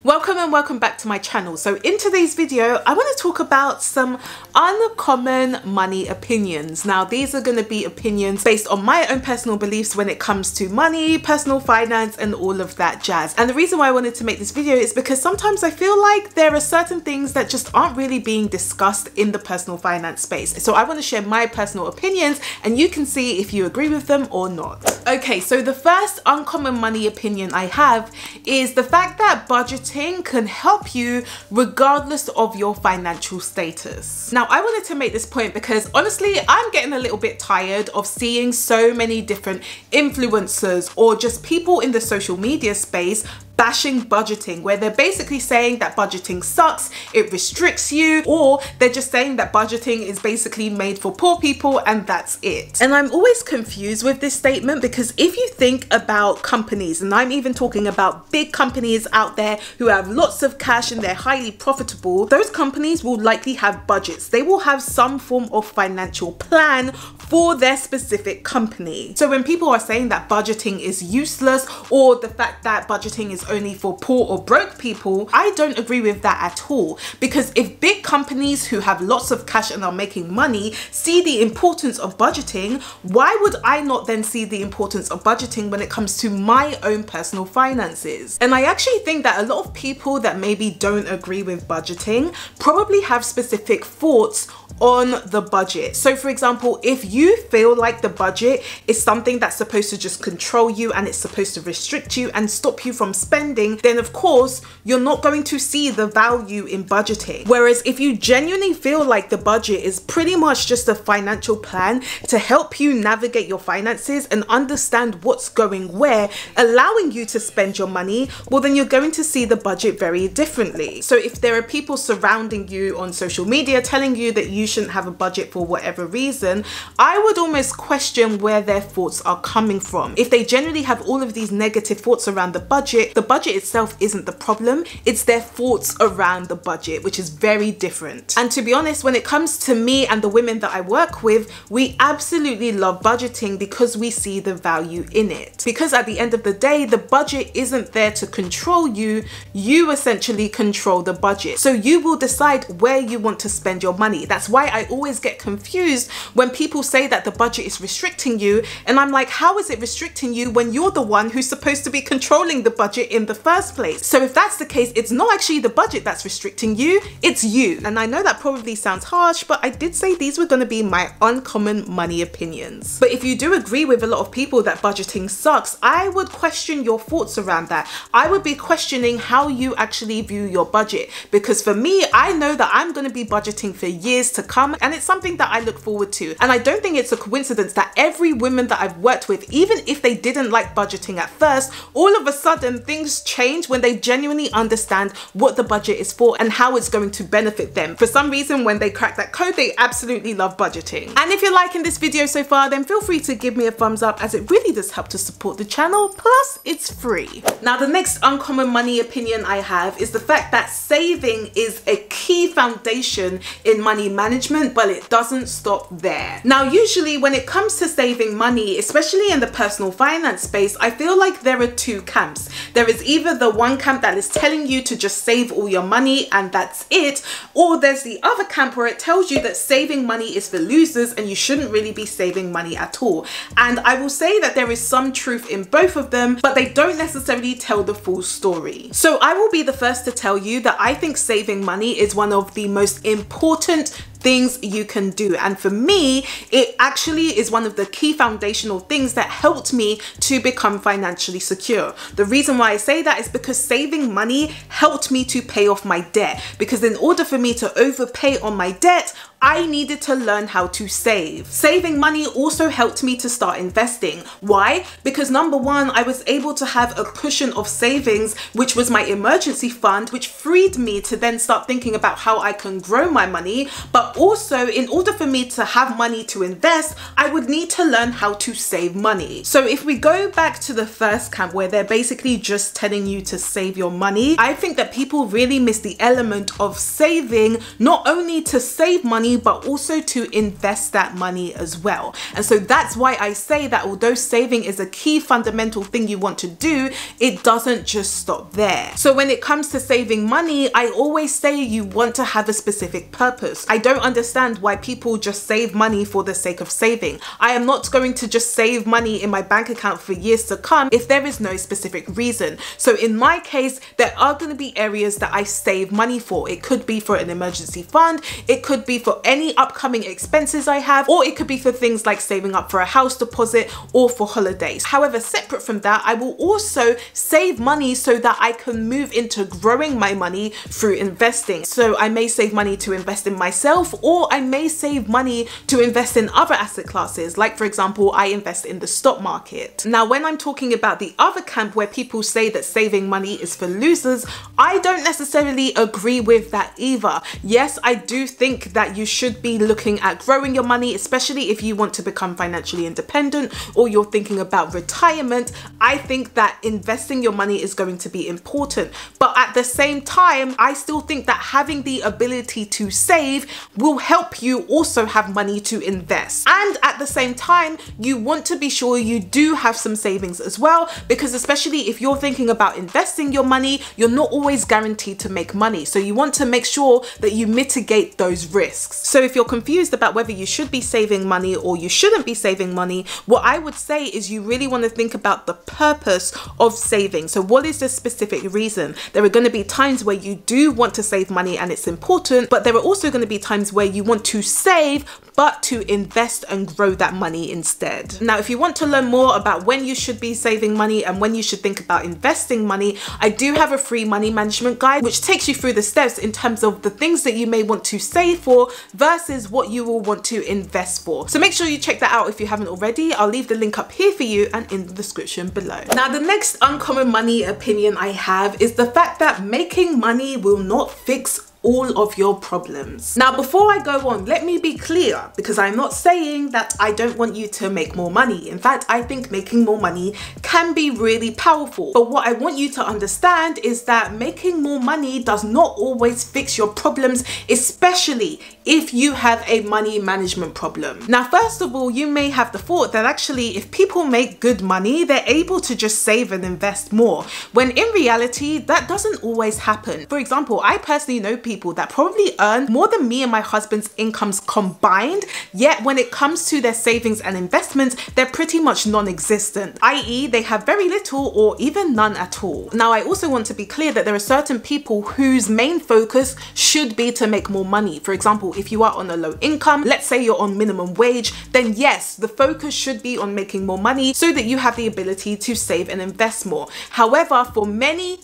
Welcome back to my channel. So in today's video, I want to talk about some uncommon money opinions. Now, these are going to be opinions based on my own personal beliefs when it comes to money, personal finance, and all of that jazz. And the reason why I wanted to make this video is because sometimes I feel like there are certain things that just aren't really being discussed in the personal finance space. So I want to share my personal opinions and you can see if you agree with them or not. Okay, so the first uncommon money opinion I have is the fact that budgeting can help you regardless of your financial status. Now, I wanted to make this point because honestly, I'm getting a little bit tired of seeing so many different influencers or just people in the social media space bashing budgeting, where they're basically saying that budgeting sucks, it restricts you, or they're just saying that budgeting is basically made for poor people and that's it. And I'm always confused with this statement because if you think about companies, and I'm even talking about big companies out there who have lots of cash and they're highly profitable, those companies will likely have budgets. They will have some form of financial plan for their specific company. So when people are saying that budgeting is useless or the fact that budgeting is only for poor or broke people, I don't agree with that at all. Because if big companies who have lots of cash and are making money see the importance of budgeting, why would I not then see the importance of budgeting when it comes to my own personal finances? And I actually think that a lot of people that maybe don't agree with budgeting probably have specific thoughts on the budget. So for example, if you feel like the budget is something that's supposed to just control you and it's supposed to restrict you and stop you from spending, then of course you're not going to see the value in budgeting. Whereas if you genuinely feel like the budget is pretty much just a financial plan to help you navigate your finances and understand what's going where, allowing you to spend your money, well then you're going to see the budget very differently. So if there are people surrounding you on social media telling you that you shouldn't have a budget for whatever reason, I would almost question where their thoughts are coming from. If they generally have all of these negative thoughts around the budget itself isn't the problem, it's their thoughts around the budget, which is very different. And to be honest, when it comes to me and the women that I work with, we absolutely love budgeting because we see the value in it. Because at the end of the day, the budget isn't there to control you, you essentially control the budget. So you will decide where you want to spend your money. That's why I always get confused when people say that the budget is restricting you, and I'm like, how is it restricting you when you're the one who's supposed to be controlling the budget in the first place? So if that's the case, it's not actually the budget that's restricting you, it's you. And I know that probably sounds harsh, but I did say these were going to be my uncommon money opinions. But if you do agree with a lot of people that budgeting sucks, I would question your thoughts around that. I would be questioning how you actually view your budget, because for me, I know that I'm going to be budgeting for years to come, and it's something that I look forward to. And I don't think it's a coincidence that every woman that I've worked with, even if they didn't like budgeting at first, all of a sudden things change when they genuinely understand what the budget is for and how it's going to benefit them. For some reason, when they crack that code, they absolutely love budgeting. And if you're liking this video so far, then feel free to give me a thumbs up, as it really does help to support the channel, plus it's free. Now, the next uncommon money opinion I have is the fact that saving is a key foundation in money management, but it doesn't stop there. Now, usually when it comes to saving money, especially in the personal finance space, I feel like there are two camps. There is either the one camp that is telling you to just save all your money and that's it, or there's the other camp where it tells you that saving money is for losers and you shouldn't really be saving money at all. And I will say that there is some truth in both of them, but they don't necessarily tell the full story. So I will be the first to tell you that I think saving money is one of the most important things you can do, and for me it actually is one of the key foundational things that helped me to become financially secure. The reason why I say that is because saving money helped me to pay off my debt, because in order for me to overpay on my debt, I needed to learn how to save. Saving money also helped me to start investing. Why? Because number one, I was able to have a cushion of savings, which was my emergency fund, which freed me to then start thinking about how I can grow my money. But also, in order for me to have money to invest, I would need to learn how to save money. So if we go back to the first camp where they're basically just telling you to save your money, I think that people really miss the element of saving, not only to save money, money, but also to invest that money as well. And so that's why I say that although saving is a key fundamental thing you want to do, it doesn't just stop there. So when it comes to saving money, I always say you want to have a specific purpose. I don't understand why people just save money for the sake of saving. I am not going to just save money in my bank account for years to come if there is no specific reason. So in my case, there are going to be areas that I save money for. It could be for an emergency fund, it could be for any upcoming expenses I have, or it could be for things like saving up for a house deposit or for holidays. However, separate from that, I will also save money so that I can move into growing my money through investing. So I may save money to invest in myself, or I may save money to invest in other asset classes. Like for example, I invest in the stock market. Now, when I'm talking about the other camp where people say that saving money is for losers, I don't necessarily agree with that either. Yes, I do think that you should be looking at growing your money, especially if you want to become financially independent or you're thinking about retirement. I think that investing your money is going to be important. But at the same time, I still think that having the ability to save will help you also have money to invest. And at the same time, you want to be sure you do have some savings as well, because especially if you're thinking about investing your money, you're not always guaranteed to make money. So you want to make sure that you mitigate those risks. So if you're confused about whether you should be saving money or you shouldn't be saving money, what I would say is you really want to think about the purpose of saving. So what is the specific reason? There are going to be times where you do want to save money and it's important, but there are also going to be times where you want to save but to invest and grow that money instead. Now, if you want to learn more about when you should be saving money and when you should think about investing money, I do have a free money management guide which takes you through the steps in terms of the things that you may want to save for versus what you will want to invest for. So make sure you check that out if you haven't already. I'll leave the link up here for you and in the description below. Now, the next uncommon money opinion I have is the fact that making money will not fix all of your problems. Now, before I go on, let me be clear, because I'm not saying that I don't want you to make more money. In fact, I think making more money can be really powerful. But what I want you to understand is that making more money does not always fix your problems, especially if you have a money management problem. Now, first of all, you may have the thought that actually if people make good money, they're able to just save and invest more, when in reality, that doesn't always happen. For example, I personally know people that probably earn more than me and my husband's incomes combined, yet when it comes to their savings and investments, they're pretty much non-existent, i.e. they have very little or even none at all. Now, I also want to be clear that there are certain people whose main focus should be to make more money. For example, if you are on a low income, let's say you're on minimum wage, then yes, the focus should be on making more money so that you have the ability to save and invest more. However, for many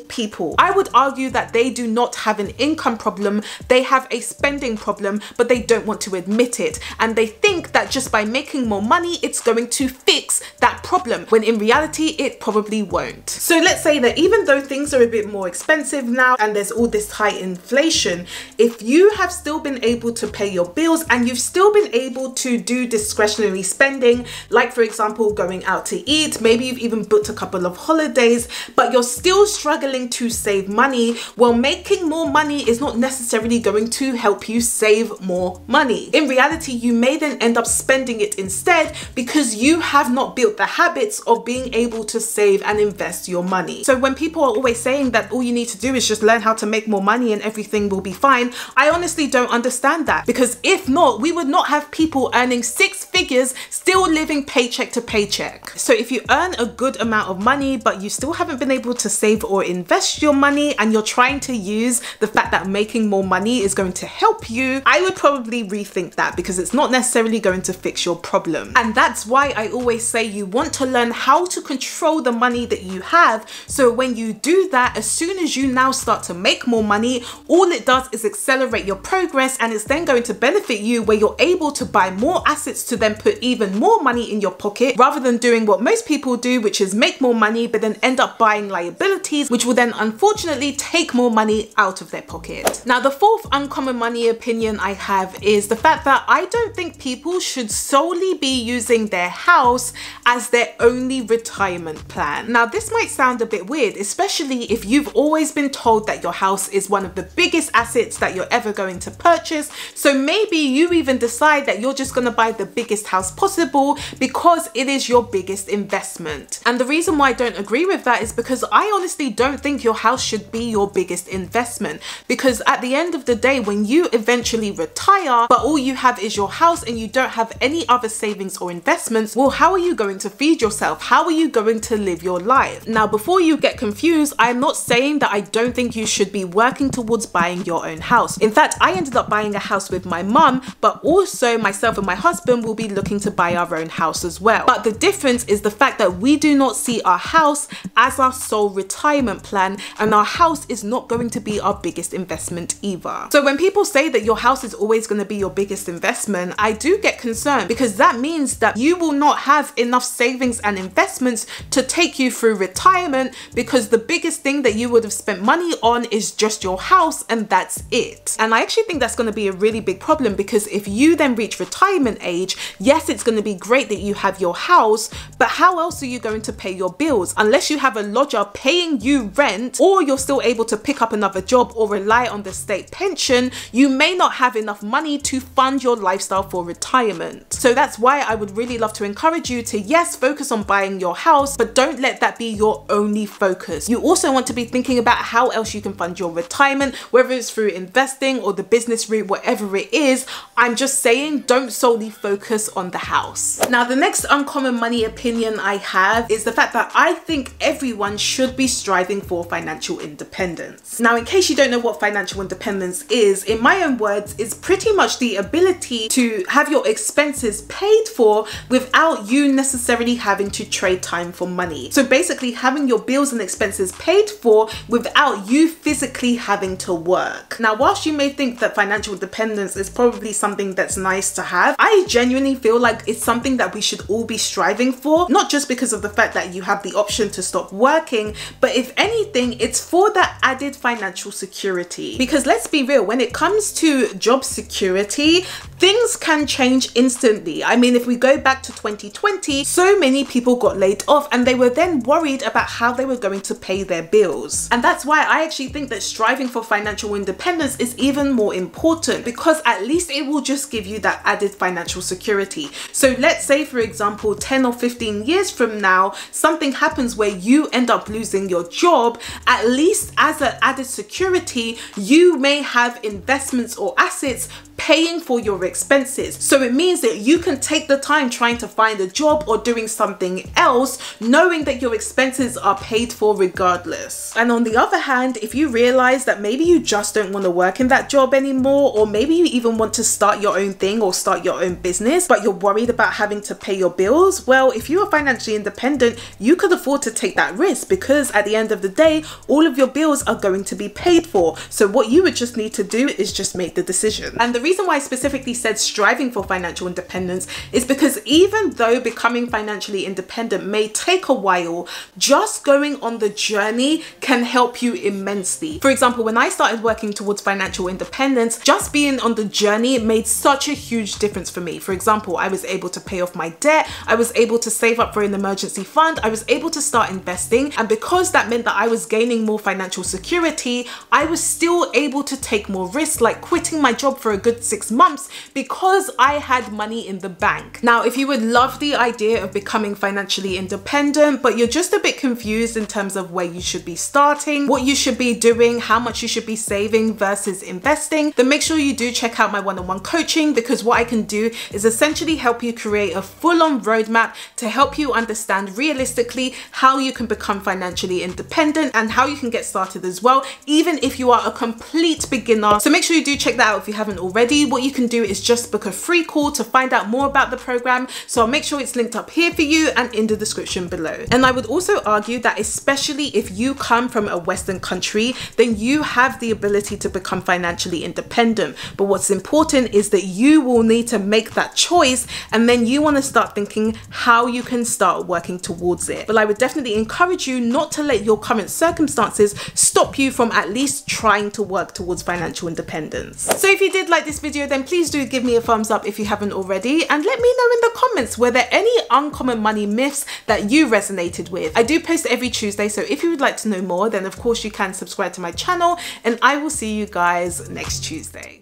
people, I would argue that they do not have an income problem, they have a spending problem, but they don't want to admit it. And they think that just by making more money, it's going to fix that problem, when in reality, it probably won't. So let's say that even though things are a bit more expensive now and there's all this high inflation, if you have still been able to pay your bills and you've still been able to do discretionary spending, like for example, going out to eat, maybe you've even booked a couple of holidays, but you're still struggling to save money, well, making more money is not necessarily going to help you save more money. In reality, you may then end up spending it instead because you have not built the habits of being able to save and invest your money. So when people are always saying that all you need to do is just learn how to make more money and everything will be fine, I honestly don't understand that, because if not, we would not have people earning 6 figures still living paycheck to paycheck. So if you earn a good amount of money but you still haven't been able to save or invest your money, and you're trying to use the fact that making more money is going to help you, I would probably rethink that, because it's not necessarily going to fix your problem. And that's why I always say you want to learn how to control the money that you have, so when you do that, as soon as you now start to make more money, all it does is accelerate your progress, and it's then going to benefit you where you're able to buy more assets to then put even more money in your pocket, rather than doing what most people do, which is make more money but then end up buying liabilities, which will then unfortunately take more money out out of their pocket. Now, the fourth uncommon money opinion I have is the fact that I don't think people should solely be using their house as their only retirement plan. Now, this might sound a bit weird, especially if you've always been told that your house is one of the biggest assets that you're ever going to purchase. So maybe you even decide that you're just going to buy the biggest house possible because it is your biggest investment. And the reason why I don't agree with that is because I honestly don't think your house should be your biggest investment, because at the end of the day, when you eventually retire but all you have is your house and you don't have any other savings or investments, well, how are you going to feed yourself? How are you going to live your life? Now, before you get confused, I'm not saying that I don't think you should be working towards buying your own house. In fact, I ended up buying a house with my mum, but also myself and my husband will be looking to buy our own house as well. But the difference is the fact that we do not see our house as our sole retirement plan, and our house is not going to be our biggest investment either. So when people say that your house is always going to be your biggest investment, I do get concerned, because that means that you will not have enough savings and investments to take you through retirement, because the biggest thing that you would have spent money on is just your house, and that's it. And I actually think that's going to be a really big problem, because if you then reach retirement age, yes, it's going to be great that you have your house, but how else are you going to pay your bills? Unless you have a lodger paying you rent, or you're still able to pick up another job or rely on the state pension, you may not have enough money to fund your lifestyle for retirement. So that's why I would really love to encourage you to, yes, focus on buying your house, but don't let that be your only focus. You also want to be thinking about how else you can fund your retirement, whether it's through investing or the business route, whatever it is. I'm just saying, don't solely focus on the house. Now, the next uncommon money opinion I have is the fact that I think everyone should be striving for financial independence. Now, in case you don't know what financial independence is, in my own words, it's pretty much the ability to have your expenses paid for without you necessarily having to trade time for money. So basically having your bills and expenses paid for without you physically having to work. Now, whilst you may think that financial independence is probably something that's nice to have, I genuinely feel like it's something that we should all be striving for, not just because of the fact that you have the option to stop working, but if anything, it's for that added financial security. Because let's be real, when it comes to job security, things can change instantly. I mean, if we go back to 2020, so many people got laid off and they were then worried about how they were going to pay their bills. And that's why I actually think that striving for financial independence is even more important, because at least it will just give you that added financial security. So let's say, for example, 10 or 15 years from now, something happens where you end up losing your job. At least as an added security, you may have investments or assets paying for your expenses. So it means that you can take the time trying to find a job or doing something else, knowing that your expenses are paid for regardless. And on the other hand, if you realize that maybe you just don't want to work in that job anymore, or maybe you even want to start your own thing or start your own business, but you're worried about having to pay your bills, well, if you are financially independent, you could afford to take that risk, because at the end of the day, all of your bills are going to be paid for. So what you would just need to do is just make the decision. And the reason why I specifically said striving for financial independence is because even though becoming financially independent may take a while, just going on the journey can help you immensely. For example, when I started working towards financial independence, just being on the journey made such a huge difference for me. For example, I was able to pay off my debt, I was able to save up for an emergency fund, I was able to start investing, and because that meant that I was gaining more financial security, I was still able to take more risks, like quitting my job for a good 6 months, because I had money in the bank. Now, if you would love the idea of becoming financially independent, but you're just a bit confused in terms of where you should be starting, what you should be doing, how much you should be saving versus investing, then make sure you do check out my one-on-one coaching, because what I can do is essentially help you create a full-on roadmap to help you understand realistically how you can become financially independent and how you can get started as well, even if you are a complete beginner. So make sure you do check that out if you haven't already. What you can do is just book a free call to find out more about the program. So I'll make sure it's linked up here for you and in the description below. And I would also argue that especially if you come from a Western country, then you have the ability to become financially independent. But what's important is that you will need to make that choice, and then you want to start thinking how you can start working towards it. But I would definitely encourage you not to let your current circumstances stop you from at least trying to work towards financial independence. So if you did like this video, then please do give me a thumbs up if you haven't already, and let me know in the comments, were there any uncommon money myths that you resonated with? I do post every Tuesday, so if you would like to know more, then of course you can subscribe to my channel, and I will see you guys next Tuesday.